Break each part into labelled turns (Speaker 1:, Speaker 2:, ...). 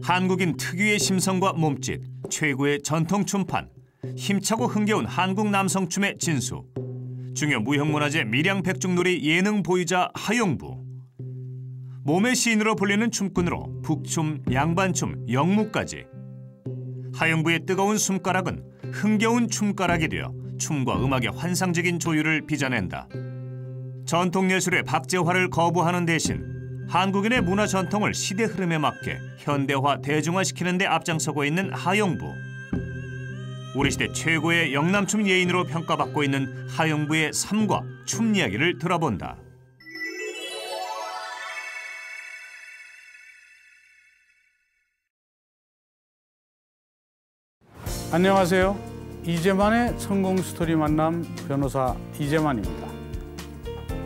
Speaker 1: 한국인 특유의 심성과 몸짓, 최고의 전통 춤판, 힘차고 흥겨운 한국 남성춤의 진수, 중요 무형문화재 밀양백중놀이 예능 보유자 하용부. 몸의 시인으로 불리는 춤꾼으로 북춤, 양반춤, 영무까지. 하용부의 뜨거운 숨가락은 흥겨운 춤가락이 되어 춤과 음악의 환상적인 조율을 빚어낸다. 전통예술의 박제화를 거부하는 대신 한국인의 문화 전통을 시대 흐름에 맞게 현대화, 대중화시키는 데 앞장서고 있는 하용부. 우리 시대 최고의 영남춤 예인으로 평가받고 있는 하용부의 삶과 춤 이야기를 들어본다.
Speaker 2: 안녕하세요. 이재만의 성공 스토리 만남 변호사 이재만입니다.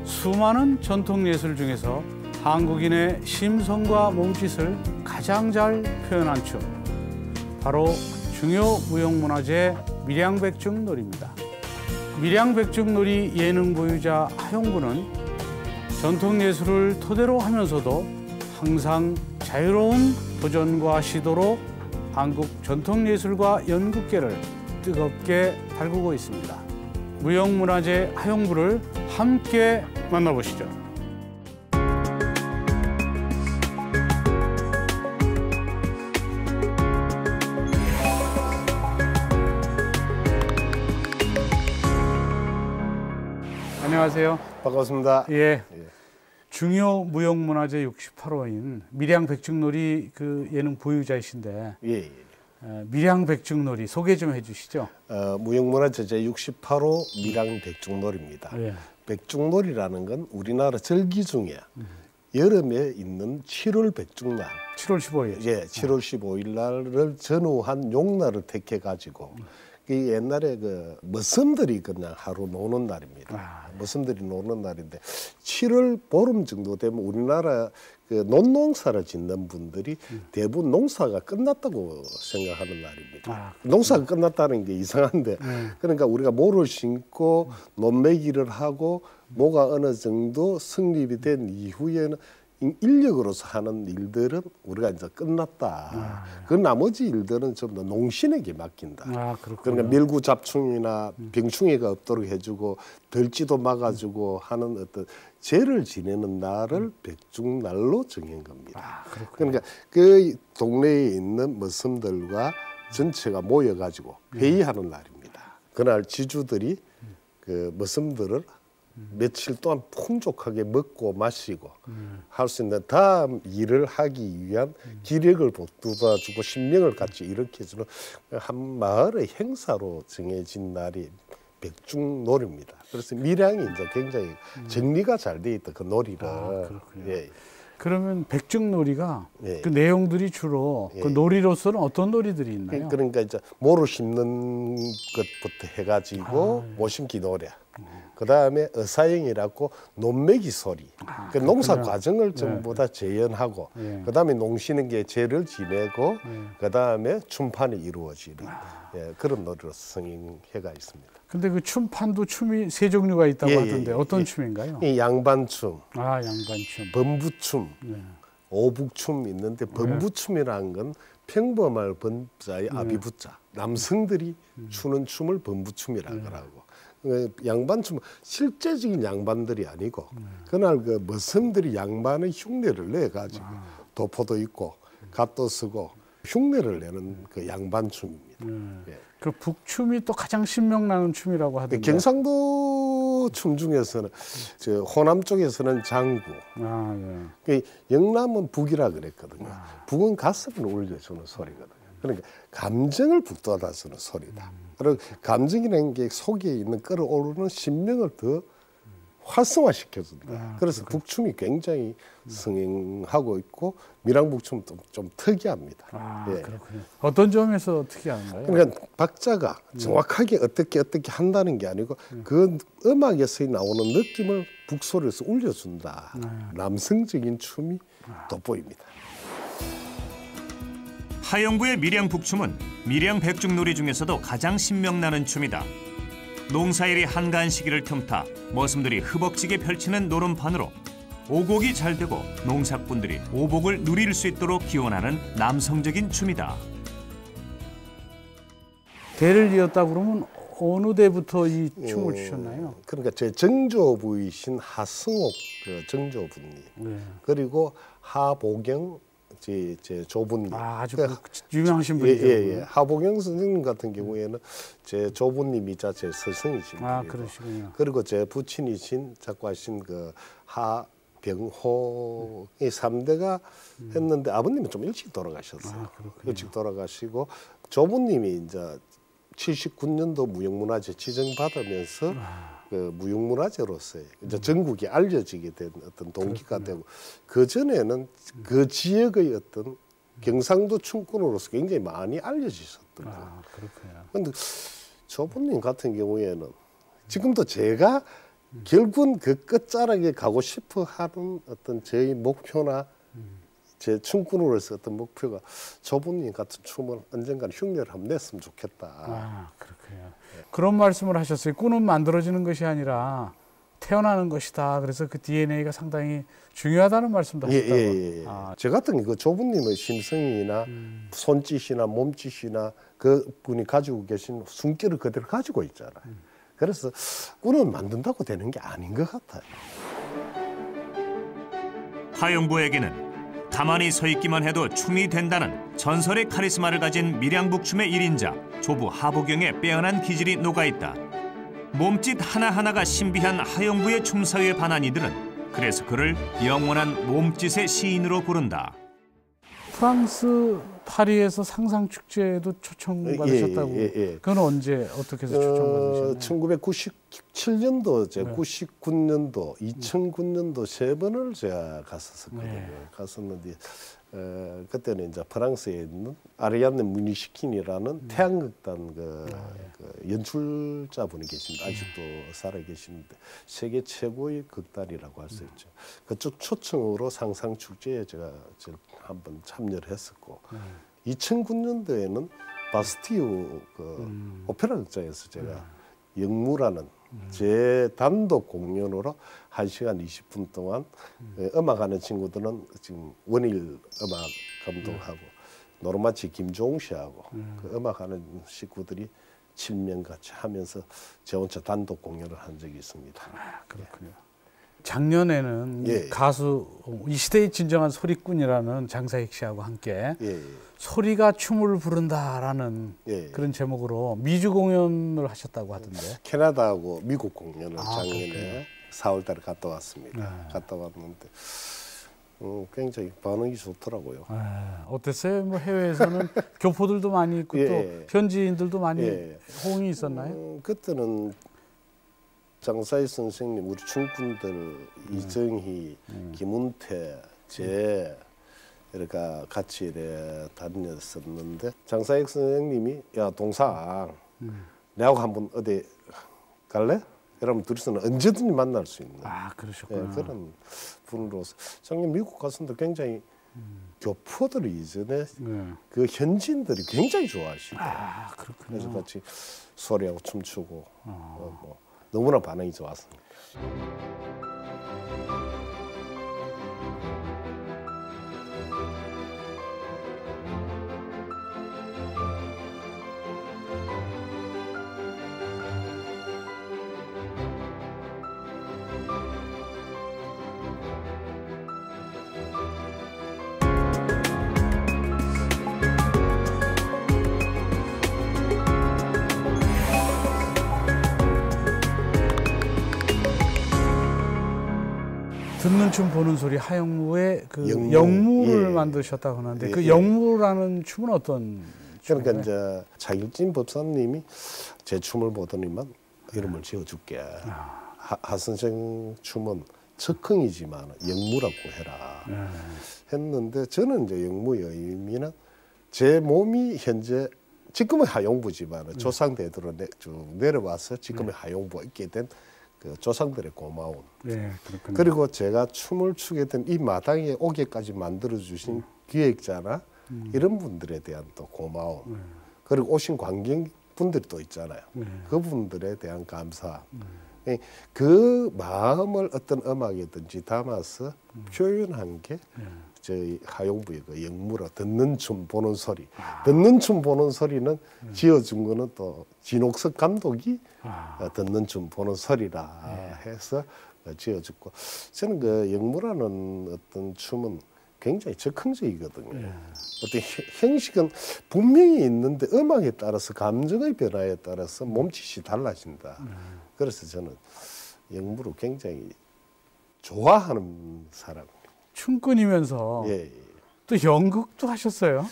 Speaker 2: 수많은 전통 예술 중에서 한국인의 심성과 몸짓을 가장 잘 표현한 춤, 바로 중요 무형문화재 밀양백중놀이입니다. 밀양백중놀이 예능 보유자 하용부는 전통 예술을 토대로 하면서도 항상 자유로운 도전과 시도로 한국 전통 예술과 연극계를 뜨겁게 달구고 있습니다. 무형문화재 하용부를 함께 만나보시죠. 안녕하세요.
Speaker 3: 반갑습니다.
Speaker 2: 예. 중요 무형문화재 68호인 밀양백중놀이 그 예능 보유자이신데
Speaker 3: 예.
Speaker 2: 밀양백중놀이 소개 좀 해주시죠.
Speaker 3: 무형문화재 제68호 밀양백중놀이입니다.
Speaker 2: 예.
Speaker 3: 백중놀이라는 건 우리나라 절기 중에 여름에 있는 7월 백중날,
Speaker 2: 7월 15일.
Speaker 3: 예, 7월 15일 날을 전후한 용날을 택해 가지고 그 옛날에 그 머슴들이 그냥 하루 노는 날입니다. 머슴들이 노는 날인데 7월 보름 정도 되면 우리나라 그 논농사를 짓는 분들이 대부분 농사가 끝났다고 생각하는 날입니다. 농사가 끝났다는 게 이상한데 그러니까 우리가 모를 심고 논매기를 하고 모가 어느 정도 성립이 된 이후에는 인력으로서 하는 일들은 우리가 이제 끝났다. 그 나머지 일들은 좀 더 농신에게 맡긴다. 그러니까 밀구 잡충이나 병충해가 없도록 해주고 들쥐도 막아주고 하는 어떤 제를 지내는 날을 백중날로 정한 겁니다. 그러니까 그 동네에 있는 머슴들과 전체가 모여가지고 회의하는 날입니다. 그날 지주들이 그 머슴들을 며칠 동안 풍족하게 먹고 마시고 할 수 있는 다음 일을 하기 위한 기력을 북돋아주고 신명을 같이 일으켜주는 한 마을의 행사로 정해진 날이 백중놀이입니다. 그래서 밀양이 이제 굉장히 정리가 잘 돼 있다, 그 놀이를. 예.
Speaker 2: 그러면 백중놀이가 그 내용들이 주로 그 놀이로서는 어떤 놀이들이 있나요?
Speaker 3: 그러니까 이제 모를 심는 것부터 해가지고 모심기 노래. 그 다음에 어사형이라고 논매기 소리. 그 농사 과정을 전부 다 재현하고, 그 다음에 농시는 게 제를 지내고, 그 다음에 춤판이 이루어지는 그런 놀이로 성행해가 있습니다.
Speaker 2: 근데 그 춤판도 춤이 세 종류가 있다고 하던데 어떤 춤인가요?
Speaker 3: 이 양반춤,
Speaker 2: 양반춤,
Speaker 3: 범부춤, 오북춤 있는데 범부춤이라는 건 평범할 범자의 아비부자. 남성들이 추는 춤을 범부춤이라고 하고. 양반춤은 실제적인 양반들이 아니고 그날 그 머슴들이 양반의 흉내를 내 가지고 도포도 입고 갓도 쓰고 흉내를 내는 그 양반춤입니다.
Speaker 2: 그 북춤이 또 가장 신명나는 춤이라고 하던데.
Speaker 3: 경상도 춤 중에서는 저 호남 쪽에서는 장구, 영남은 북이라 그랬거든요. 북은 가슴을 울려주는 소리거든요. 그러니까 감정을 북돋아주는 소리다. 그리고 감정이라는 게 속에 있는 끌어오르는 신명을 더 활성화시켜준다. 그래서 북춤이 굉장히 성행하고 있고 밀양북춤도 좀 특이합니다.
Speaker 2: 그렇군요. 어떤 점에서 특이한가요?
Speaker 3: 그러니까 박자가 정확하게 어떻게 한다는 게 아니고 그 음악에서 나오는 느낌을 북소리에서 울려준다. 남성적인 춤이 돋보입니다.
Speaker 1: 하용부의 밀양북춤은 밀양백중놀이 중에서도 가장 신명나는 춤이다. 농사일이 한가한 시기를 틈타 머슴들이 흐벅지게 펼치는 노름판으로 오곡이 잘 되고 농사꾼들이 오복을 누릴 수 있도록 기원하는 남성적인 춤이다.
Speaker 2: 대를 이었다 그러면 어느 대부터 이 춤을 추셨나요?
Speaker 3: 그러니까 제 정조부이신 하승옥 그 정조부님, 그리고 하보경 제 조부님.
Speaker 2: 아주 유명하신 분이죠.
Speaker 3: 예. 하보경 선생님 같은 경우에는 제 조부님이자 제 스승이신 분이고,
Speaker 2: 그러시군요.
Speaker 3: 그리고 제 부친이신 작가신 그 하병호의 3대가 했는데 아버님은 좀 일찍 돌아가셨어요. 일찍 돌아가시고 조부님이 이제 79년도 무형문화재 지정받으면서 그 무형문화재로서 이제 전국에 알려지게 된 어떤 동기가 되고, 그 전에는 그 지역의 어떤 경상도 춤꾼으로서 굉장히 많이 알려지셨더라고요. 그런데 조부님 같은 경우에는 지금도 제가 결국은 그 끝자락에 가고 싶어 하는 어떤 저희 목표나 제 춤꾼으로서 어떤 목표가 조부님 같은 춤을 언젠가는 흉내를 한번 냈으면 좋겠다.
Speaker 2: 그렇군요. 그런 말씀을 하셨어요. 꾼은 만들어지는 것이 아니라 태어나는 것이다. 그래서 그 DNA가 상당히 중요하다는 말씀도 하셨다고.
Speaker 3: 저 같은 그 조부님의 심성이나 손짓이나 몸짓이나 그 분이 가지고 계신 숨결을 그대로 가지고 있잖아요. 그래서 꾼은 만든다고 되는 게 아닌 것 같아요.
Speaker 1: 하용부에게는 가만히 서 있기만 해도 춤이 된다는 전설의 카리스마를 가진 밀양북춤의 1인자 조부 하보경의 빼어난 기질이 녹아있다. 몸짓 하나하나가 신비한 하용부의 춤사위에 반한 이들은 그래서 그를 영원한 몸짓의 시인으로 부른다.
Speaker 2: 프랑스 파리에서 상상축제에도 초청받으셨다고. 그건 언제 어떻게 해서 초청받으셨나요?
Speaker 3: 1997년도, 99년도, 2009년도 3번을 제가 갔었거든요. 갔었는데 그때는 이제 프랑스에 있는 아리안네 무니시킨이라는 태양극단 그 연출자분이 계십니다. 아직도 살아 계시는데 세계 최고의 극단이라고 할 수 있죠. 그쪽 초청으로 상상축제에 제가 한번 참여를 했었고, 2009년도에는 바스티유 그 오페라 극장에서 제가 영무라는 제 단독 공연으로 1시간 20분 동안 음악하는 친구들은 지금 원일 음악 감독하고 노르마치 김종우 씨하고 그 음악하는 식구들이 7명 같이 하면서 제 혼자 단독 공연을 한 적이 있습니다.
Speaker 2: 그렇군요. 작년에는 가수 이 시대의 진정한 소리꾼이라는 장사익 씨하고 함께 소리가 춤을 부른다라는 그런 제목으로 미주 공연을 하셨다고 하던데.
Speaker 3: 캐나다하고 미국 공연을 작년에 4월달에 갔다 왔습니다. 갔다 왔는데 굉장히 반응이 좋더라고요.
Speaker 2: 어땠어요? 뭐 해외에서는 교포들도 많이 있고 또 현지인들도 많이 호응이 있었나요?
Speaker 3: 그때는 장사익 선생님, 우리 춤꾼들 이정희, 김운태, 이렇게 같이 이래 다녔었는데, 장사익 선생님이 야 동상 내하고 한번 어디 갈래? 이러면 둘이서는 언제든지 만날 수 있는
Speaker 2: 그러셨구나.
Speaker 3: 그런 분으로서 작년 미국 갔었는데 굉장히 교포들이 이전에 그 현지인들이 굉장히 좋아하시고 그래서 같이 소리하고 춤추고 너무나 반응이 좋았습니다.
Speaker 2: 듣는 춤 보는 소리 하영무의 그 영무를 만드셨다고 하는데 그 영무라는 춤은 어떤 춤인가요?
Speaker 3: 그러니까 이제 차길진 법사님이 제 춤을 보더니만 이름을 지어줄게. 하선생 춤은 적흥이지만 영무라고 해라. 했는데 저는 이제 영무의 의미는 제 몸이 현재 지금은 하용부지만 조상대대로 쭉 내려와서 지금의 하용부가 있게 된 그 조상들의 고마움. 그리고 제가 춤을 추게 된 이 마당에 오게까지 만들어주신 기획자나 이런 분들에 대한 또 고마움. 그리고 오신 관객분들이 또 있잖아요. 그분들에 대한 감사. 그 마음을 어떤 음악이든지 담아서 표현한 게 저희 하용부의 그 영무라 듣는 춤 보는 소리. 듣는 춤 보는 소리는 지어준 거는 또 진옥석 감독이 듣는 춤 보는 소리라 해서 지어줬고, 저는 그 영무라는 어떤 춤은 굉장히 즉흥적이거든요. 어떤 형식은 분명히 있는데 음악에 따라서 감정의 변화에 따라서 몸짓이 달라진다. 그래서 저는 영무를 굉장히 좋아하는 사람입니다.
Speaker 2: 춤꾼이면서 또 연극도 하셨어요?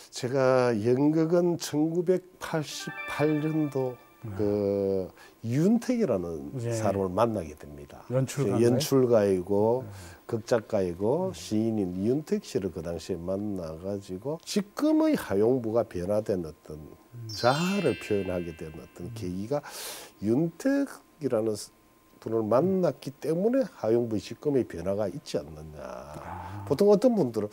Speaker 3: 제가 연극은 1988년도 그 윤택이라는 사람을 만나게 됩니다. 연출가이고 극작가이고 시인인 윤택 씨를 그 당시에 만나가지고 지금의 하용부가 변화된 어떤 자아를 표현하게 된 어떤 계기가 윤택이라는 분을 만났기 때문에 하용부의 지금의 변화가 있지 않느냐. 보통 어떤 분들은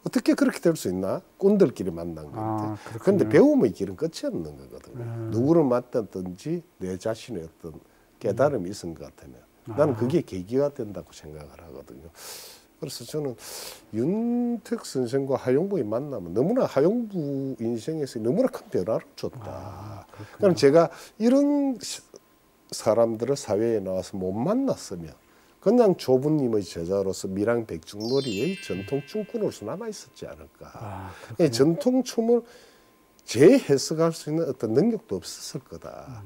Speaker 3: 어떻게 그렇게 될 수 있나? 꾼들끼리 만난 건데. 그런데 배움의 길은 끝이 없는 거거든요. 누구를 만났든지 내 자신의 어떤 깨달음이 있은 것 같으면 나는 그게 계기가 된다고 생각을 하거든요. 그래서 저는 윤택 선생과 하용부의 만남은 너무나 하용부 인생에서 너무나 큰 변화를 줬다. 그럼 제가 이런 사람들을 사회에 나와서 못 만났으면 그냥 조부님의 제자로서 밀양 백중놀이의 전통 춤꾼으로서 남아 있었지 않을까. 전통 춤을 재해석할 수 있는 어떤 능력도 없었을 거다.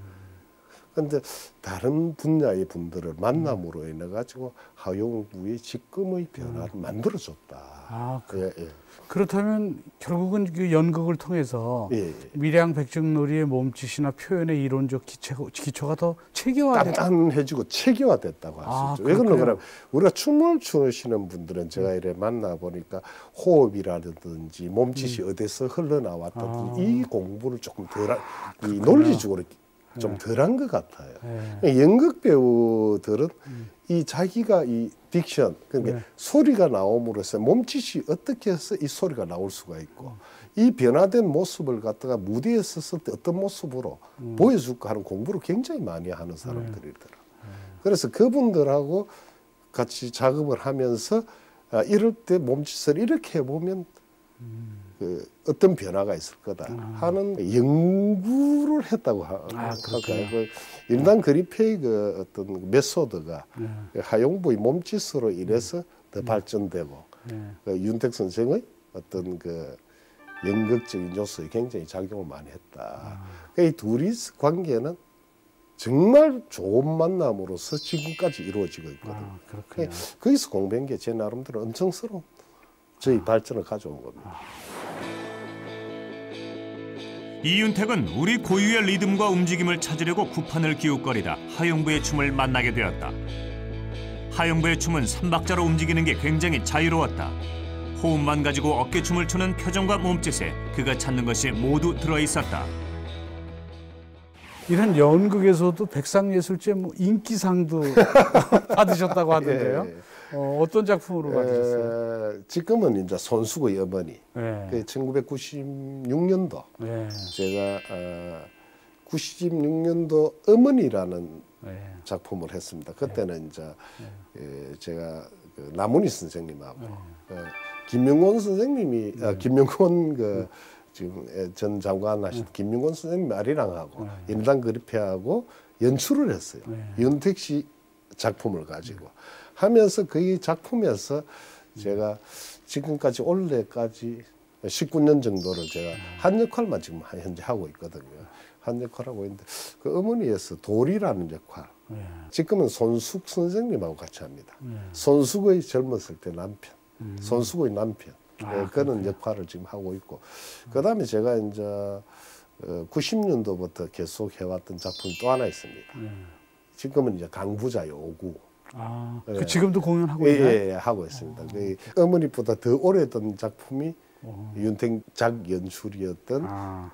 Speaker 3: 그런데 다른 분야의 분들을 만남으로 인해 가지고 하용부의 지금의 변화를 만들어줬다.
Speaker 2: 그렇다면 결국은 그 연극을 통해서 밀양 백중놀이의 몸짓이나 표현의 이론적 기초가 더 체계화됐다.
Speaker 3: 단단해지고 체계화됐다고 할 수 있죠. 왜 그러냐면 우리가 춤을 추시는 분들은 제가 이래 만나 보니까 호흡이라든지 몸짓이 어디서 흘러나왔다든지 이 공부를 조금 덜, 이 논리적으로 좀 덜한 것 같아요. 연극 배우들은 이 자기가 이 딕션, 그러니까 소리가 나옴으로써 몸짓이 어떻게 해서 이 소리가 나올 수가 있고 이 변화된 모습을 갖다가 무대에 섰을 때 어떤 모습으로 보여줄까 하는 공부를 굉장히 많이 하는 사람들이더라고요. 그래서 그분들하고 같이 작업을 하면서 이럴 때 몸짓을 이렇게 해보면 그 어떤 변화가 있을 거다 하는 연구를 했다고 할까요? 그 일단 그리페의 그 어떤 메소드가 하용부의 몸짓으로 인해서 더 발전되고 그 윤택 선생의 어떤 그 연극적인 요소에 굉장히 작용을 많이 했다. 이 둘이 관계는 정말 좋은 만남으로서 지금까지 이루어지고 있거든요. 거기서 공부한 게 제 나름대로 엄청스러운 저희 발전을 가져온 겁니다.
Speaker 1: 이윤택은 우리 고유의 리듬과 움직임을 찾으려고 구판을 기웃거리다 하용부의 춤을 만나게 되었다. 하용부의 춤은 삼박자로 움직이는 게 굉장히 자유로웠다. 호흡만 가지고 어깨춤을 추는 표정과 몸짓에 그가 찾는 것이 모두 들어있었다.
Speaker 2: 이런 연극에서도 백상예술제 뭐 인기상도 받으셨다고 하던데요. 어떤 작품으로 받으셨어요?
Speaker 3: 지금은 이제 손수고의 어머니. 그 1996년도 제가 96년도 어머니라는 작품을 했습니다. 그때는 이제 제가 그 나문희 선생님하고 김명곤 선생님이 김명곤 그 지금 전 장관 하신 김명곤 선생님 아리랑하고 인당 그리페하고 연출을 했어요. 윤택 씨 작품을 가지고 하면서 그 작품에서 제가 지금까지 올해까지 19년 정도를 제가 한 역할만 지금 현재 하고 있거든요. 한 역할 하고 있는데 그 어머니에서 돌이라는 역할. 지금은 손숙 선생님하고 같이 합니다. 손숙의 젊었을 때 남편, 손숙의 남편. 그런 역할을 지금 하고 있고, 그 다음에 제가 이제 90년도부터 계속 해왔던 작품이 또 하나 있습니다. 지금은 이제 강부자의 오구.
Speaker 2: 그 지금도 공연하고 있나요?
Speaker 3: 하고 있습니다. 그 어머니보다 더 오래된 작품이 윤택작 연출이었던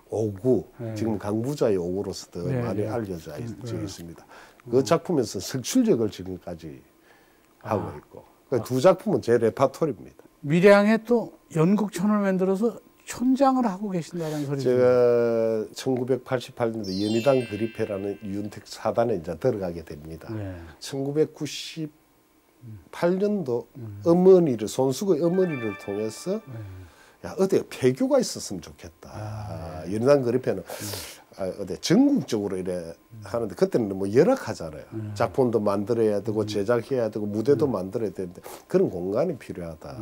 Speaker 3: 오구. 지금 강부자의 오구로서 더 많이 알려져 있습니다. 그 작품에서 석출력을 지금까지 하고 있고, 그 두 작품은 제 레파토리입니다.
Speaker 2: 밀양에 또 연극촌을 만들어서 촌장을 하고 계신다는 소리.
Speaker 3: 제가 1988년도 연희당 그리페라는 윤택 사단에 이제 들어가게 됩니다. 1998년도 어머니를 손수의 어머니를 통해서 야 어디 폐교가 있었으면 좋겠다. 연희당 그리페는 어디 전국적으로 이래 하는데 그때는 뭐 열악하잖아요. 작품도 만들어야 되고 제작해야 되고 무대도 만들어야 되는데 그런 공간이 필요하다.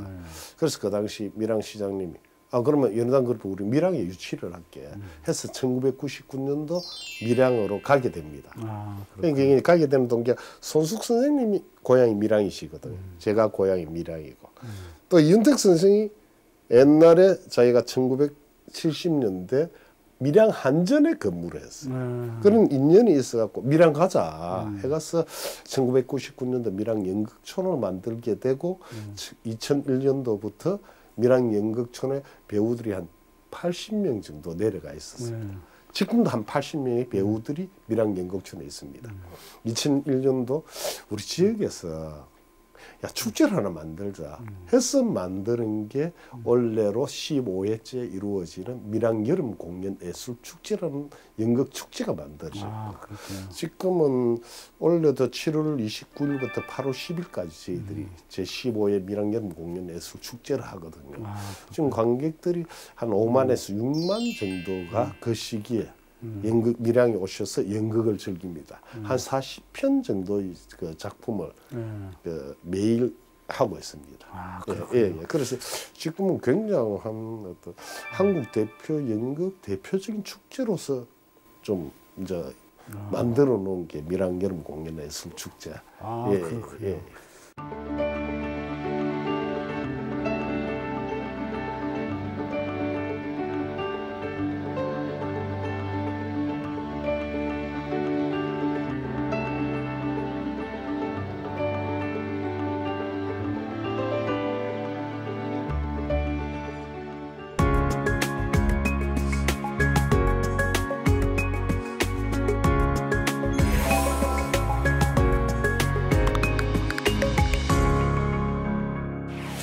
Speaker 3: 그래서 그 당시 밀양 시장님이 그러면 연희당 그룹 우리 밀양에 유치를 할게 해서 1999년도 밀양으로 가게 됩니다. 그러니까 가게 되는 동기가 손숙 선생님이 고향이 밀양이시거든요. 제가 고향이 밀양이고 또 윤택 선생이 옛날에 자기가 1970년대 밀양 한전에 근무를 했어요. 그런 인연이 있어갖고 밀양 가자 해가서 1999년도 밀양 연극촌을 만들게 되고 2001년도부터 밀양 연극촌에 배우들이 한 80명 정도 내려가 있었어요. 지금도 한 80명의 배우들이 밀양 연극촌에 있습니다. 2001년도 우리 지역에서 야 축제를 하나 만들자 해서 만드는 게 원래로 15회째 이루어지는 밀양 여름 공연 예술 축제라는 연극 축제가 만들어졌고 지금은 원래도 7월 29일부터 8월 10일까지 저희들이 제15회 밀양 여름 공연 예술 축제를 하거든요. 지금 관객들이 한 5만에서 6만 정도가 그 시기에 연극 밀양에 오셔서 연극을 즐깁니다. 한 40편 정도의 그 작품을 그 매일 하고 있습니다. 그래서 지금은 굉장한 어떤 한국 대표 연극 대표적인 축제로서 좀 이제 만들어 놓은 게 밀양 여름 공연 예술 축제.
Speaker 2: 그렇군요.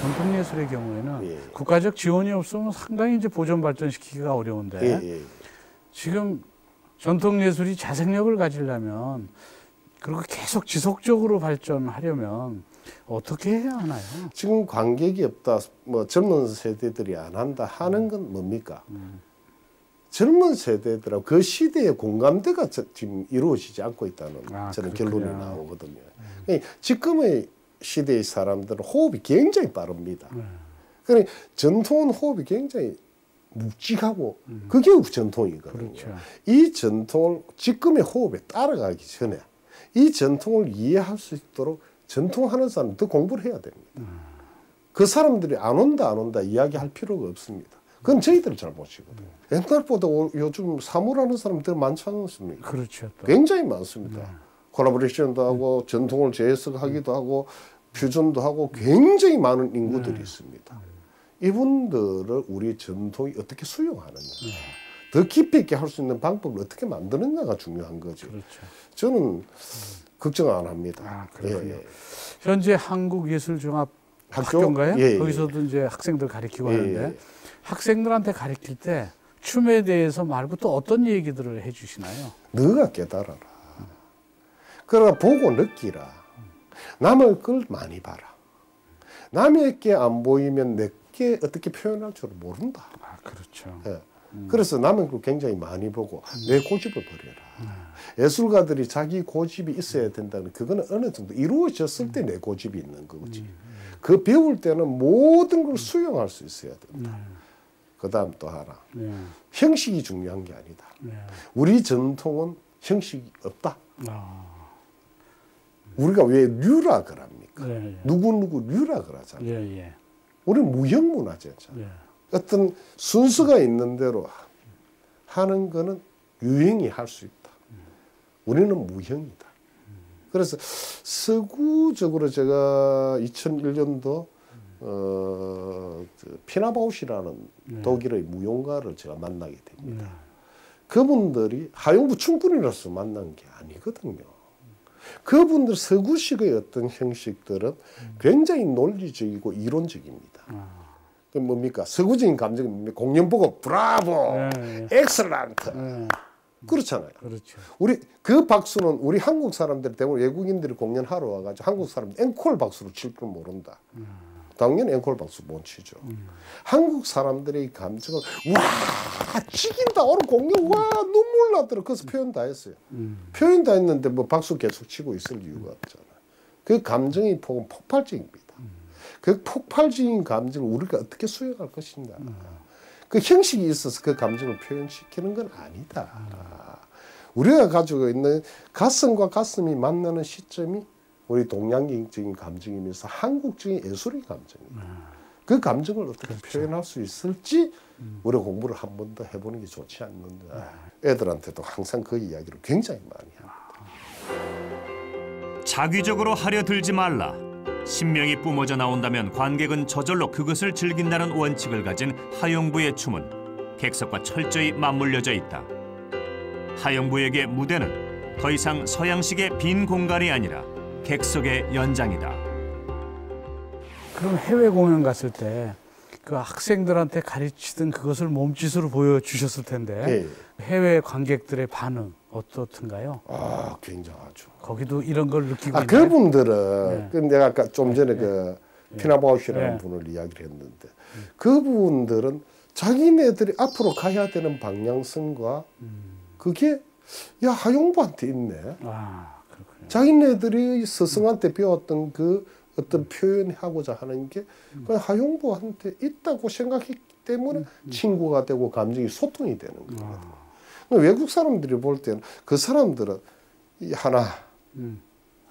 Speaker 2: 전통예술의 경우에는 국가적 지원이 없으면 상당히 이제 보존 발전시키기가 어려운데 지금 전통예술이 자생력을 가지려면 그리고 계속 지속적으로 발전하려면 어떻게 해야 하나요?
Speaker 3: 지금 관객이 없다, 뭐 젊은 세대들이 안 한다 하는 건 뭡니까? 젊은 세대들하고 그 시대의 공감대가 지금 이루어지지 않고 있다는 저는 결론이 나오거든요. 지금의 시대의 사람들은 호흡이 굉장히 빠릅니다. 그러니까 전통은 호흡이 굉장히 묵직하고 그게 전통이거든요. 이 전통을 지금의 호흡에 따라가기 전에 이 전통을 이해할 수 있도록 전통하는 사람은 더 공부를 해야 됩니다. 그 사람들이 안 온다 이야기할 필요가 없습니다. 그건 저희들 잘못이거든요. 옛날보다 요즘 사물하는 사람들 많지 않습니까?
Speaker 2: 그렇죠.
Speaker 3: 굉장히 많습니다. 콜라보레이션도 하고 전통을 재해석하기도 하고 퓨전도 하고 굉장히 많은 인구들이 있습니다. 이분들을 우리 전통이 어떻게 수용하느냐, 더 깊이 있게 할 수 있는 방법을 어떻게 만드느냐가 중요한 거죠. 저는 걱정 안 합니다.
Speaker 2: 현재 한국예술종합학교인가요? 거기서도 이제 학생들 가르치고 하는데 학생들한테 가르칠 때 춤에 대해서 말고 또 어떤 얘기들을 해주시나요?
Speaker 3: 너가 깨달아라. 그러나 보고 느끼라. 남의 걸 많이 봐라. 남의 게 안 보이면 내게 어떻게 표현할 줄 모른다.
Speaker 2: 그렇죠.
Speaker 3: 그래서 남의 걸 굉장히 많이 보고 내 고집을 버려라. 예술가들이 자기 고집이 있어야 된다는 그거는 어느 정도 이루어졌을 때 내 고집이 있는 거지. 그 배울 때는 모든 걸 수용할 수 있어야 된다. 그 다음 또 하나. 형식이 중요한 게 아니다. 우리 전통은 형식이 없다. 우리가 왜 류락을 합니까? 누구누구 류락을 하잖아요. 우리는 무형문화재잖아요. 어떤 순서가 있는 대로 하는 거는 유행이 할 수 있다. 우리는 무형이다. 그래서 서구적으로 제가 2001년도 피나바우시라는 독일의 무용가를 제가 만나게 됩니다. 그분들이 하용부 춤꾼이라서 만난 게 아니거든요. 그분들 서구식의 어떤 형식들은 굉장히 논리적이고 이론적입니다. 그 뭡니까? 서구적인 감정이 뭡니까? 공연 보고 브라보, 엑셀런트. 그렇잖아요.
Speaker 2: 그렇죠.
Speaker 3: 우리 그 박수는 우리 한국 사람들 대부분 외국인들이 공연하러 와가지고 한국 사람들 앵콜 박수로 칠 줄 모른다. 당연히 앵콜 박수 못 치죠. 한국 사람들의 감정은 와 죽인다 오늘 공연 와 눈물 나더라. 그래서 표현 다 했어요. 표현 다 했는데 뭐 박수 계속 치고 있을 이유가 없잖아. 그 감정이 폭발적입니다. 그 폭발적인 감정을 우리가 어떻게 수용할 것인가. 그 형식이 있어서 그 감정을 표현시키는 건 아니다. 우리가 가지고 있는 가슴과 가슴이 만나는 시점이 우리 동양적인 감정이면서 한국적인 예술의 감정입니다. 그 감정을 어떻게 표현할 수 있을지 우리가 공부를 한 번 더 해보는 게 좋지 않는가. 애들한테도 항상 그 이야기를 굉장히 많이 합니다.
Speaker 1: 자기적으로 하려 들지 말라. 신명이 뿜어져 나온다면 관객은 저절로 그것을 즐긴다는 원칙을 가진 하용부의 춤은 객석과 철저히 맞물려져 있다. 하용부에게 무대는 더 이상 서양식의 빈 공간이 아니라 객석의 연장이다.
Speaker 2: 그럼 해외 공연 갔을 때 그 학생들한테 가르치던 그것을 몸짓으로 보여주셨을 텐데 해외 관객들의 반응 어떻던가요?
Speaker 3: 아, 굉장하죠.
Speaker 2: 거기도 이런 걸 느끼고 있나요?
Speaker 3: 그분들은 그 내가 아까 좀 전에 그 피나바우시라는 분을 이야기를 했는데 그분들은 자기네들이 앞으로 가야 되는 방향성과 그게 야 하용부한테 있네.
Speaker 2: 아, 그렇군요.
Speaker 3: 자기네들이 스승한테 배웠던 그 어떤 표현하고자 하는 게 하용부한테 있다고 생각했기 때문에 친구가 되고 감정이 소통이 되는 거거든요. 외국 사람들이 볼 때는 그 사람들은 이 하나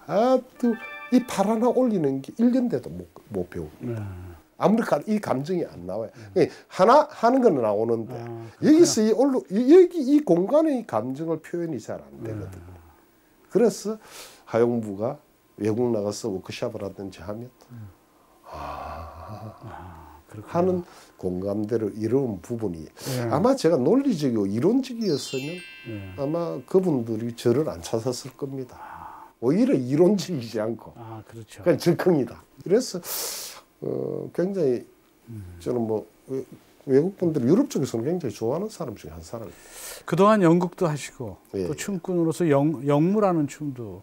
Speaker 3: 아주 이 팔 하나 올리는 게 1년 돼도 못 배웁니다. 아무리 이 감정이 안 나와요. 하나 하는 건 나오는데 여기서 여기 이 공간의 감정을 표현이 잘 안 되거든요. 그래서 하용부가 외국 나가서 워크숍을 하든지 하면 하는 공감대를 이루는 부분이 아마 제가 논리적이고 이론적이었으면 아마 그분들이 저를 안 찾았을 겁니다. 오히려 이론적이지 않고
Speaker 2: 그렇죠.
Speaker 3: 그냥 즉흥이다. 그래서 굉장히 저는 뭐 외국 분들 유럽 쪽에서는 굉장히 좋아하는 사람 중에 한 사람입니다.
Speaker 2: 그동안 연극도 하시고 또 춤꾼으로서 영무라는 춤도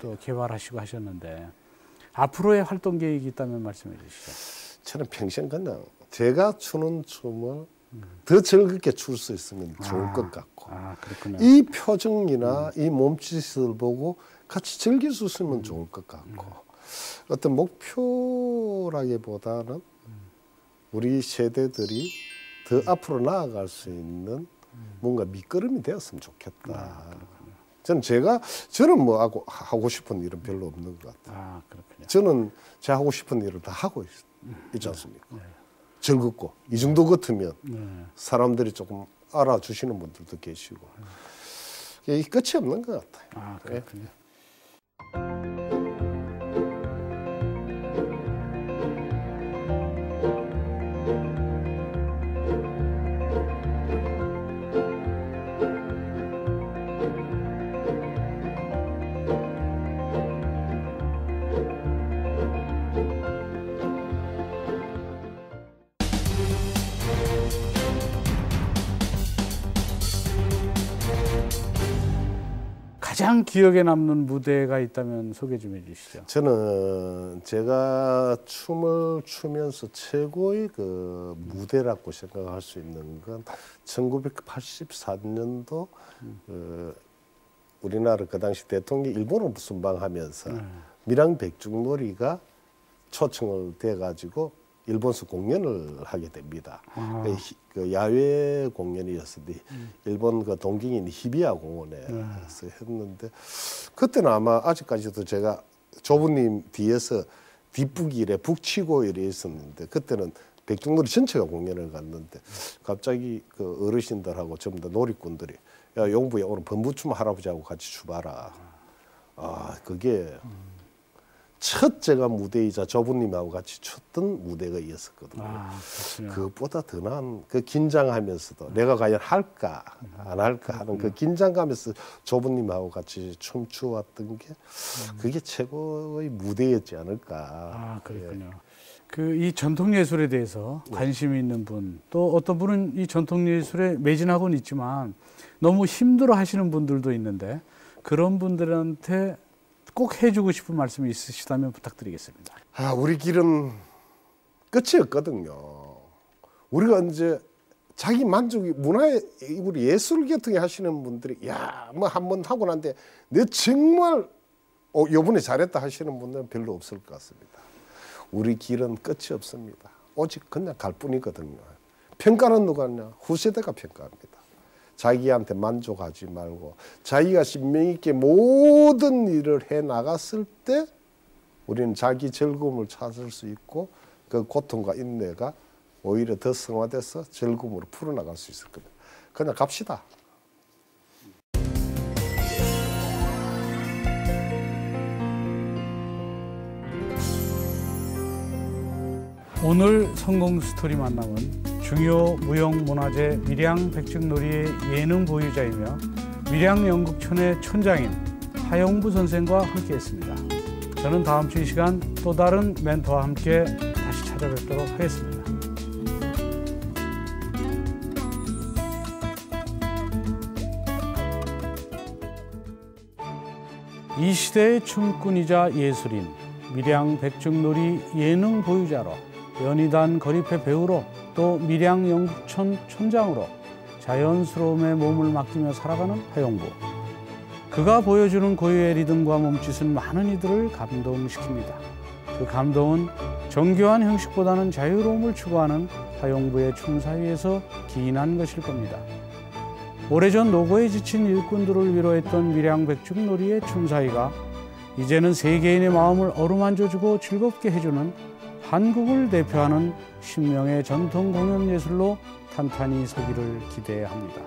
Speaker 2: 또 개발하시고 하셨는데 앞으로의 활동 계획이 있다면 말씀해 주시죠.
Speaker 3: 저는 평생 그냥 제가 추는 춤을 더 즐겁게 출 수 있으면 좋을 것 같고 이 표정이나 이 몸짓을 보고 같이 즐길 수 있으면 좋을 것 같고 어떤 목표라기보다는 우리 세대들이 더 앞으로 나아갈 수 있는 뭔가 밑거름이 되었으면 좋겠다. 저는 뭐 하고 싶은 일은 별로 없는 것 같아요. 저는 제가 하고 싶은 일을 다 하고 있지 않습니까? 즐겁고 이 정도 같으면 사람들이 조금 알아주시는 분들도 계시고 이게 끝이 없는 것 같아요.
Speaker 2: 그렇군요. 가장 기억에 남는 무대가 있다면 소개 좀 해주시죠.
Speaker 3: 저는 제가 춤을 추면서 최고의 그 무대라고 생각할 수 있는 건 1984년도 우리나라 그 당시 대통령이 일본을 순방하면서 밀양백중놀이가 초청을 돼가지고 일본에서 공연을 하게 됩니다. 그 야외 공연이었는데 일본 그 동경인 히비야 공원에서 했는데 그때는 아마 아직까지도 제가 조부님 뒤에서 뒷북일에 북치고 이래 있었는데 그때는 백중놀이 전체가 공연을 갔는데 갑자기 그 어르신들하고 전부 다 놀이꾼들이 야 용부야 오늘 범부춤 할아버지하고 같이 추봐라. 그게 첫 제가 무대이자 조부님하고 같이 췄던 무대가 있었거든요. 그것보다 더 나은 그 긴장하면서도 내가 과연 할까 안 할까 하는 그 긴장감에서 조부님하고 같이 춤추었던 게 그게 최고의 무대였지 않을까.
Speaker 2: 그렇군요. 이 전통 예술에 대해서 관심이 있는 분, 또 어떤 분은 이 전통 예술에 매진하고는 있지만 너무 힘들어 하시는 분들도 있는데 그런 분들한테 꼭 해주고 싶은 말씀이 있으시다면 부탁드리겠습니다.
Speaker 3: 우리 길은 끝이 없거든요. 우리가 이제 자기 만족이 문화에 우리 예술 계통에 하시는 분들이 뭐 한번 하고 난데 내 정말 요번에 잘했다 하시는 분들은 별로 없을 것 같습니다. 우리 길은 끝이 없습니다. 오직 그냥 갈 뿐이거든요. 평가는 누가 하냐? 후세대가 평가합니다. 자기한테 만족하지 말고 자기가 신명 있게 모든 일을 해 나갔을 때 우리는 자기 즐거움을 찾을 수 있고 그 고통과 인내가 오히려 더 성화돼서 즐거움으로 풀어나갈 수 있을 겁니다. 그냥 갑시다.
Speaker 2: 오늘 성공 스토리 만남은 중요 무형문화재 밀양백중놀이의 예능 보유자이며 밀양연극촌의 촌장인 하용부 선생과 함께했습니다. 저는 다음 주 이 시간 또 다른 멘토와 함께 다시 찾아뵙도록 하겠습니다. 이 시대의 춤꾼이자 예술인, 밀양백중놀이 예능 보유자로, 연희단 거리패 배우로, 또 밀양연극촌 촌장으로 자연스러움에 몸을 맡기며 살아가는 하용부. 그가 보여주는 고유의 리듬과 몸짓은 많은 이들을 감동시킵니다. 그 감동은 정교한 형식보다는 자유로움을 추구하는 하용부의 춤사위에서 기인한 것일 겁니다. 오래전 노고에 지친 일꾼들을 위로했던 밀양백중놀이의 춤사위가 이제는 세계인의 마음을 어루만져주고 즐겁게 해주는 한국을 대표하는 신명의 전통 공연 예술로 탄탄히 서기를 기대합니다.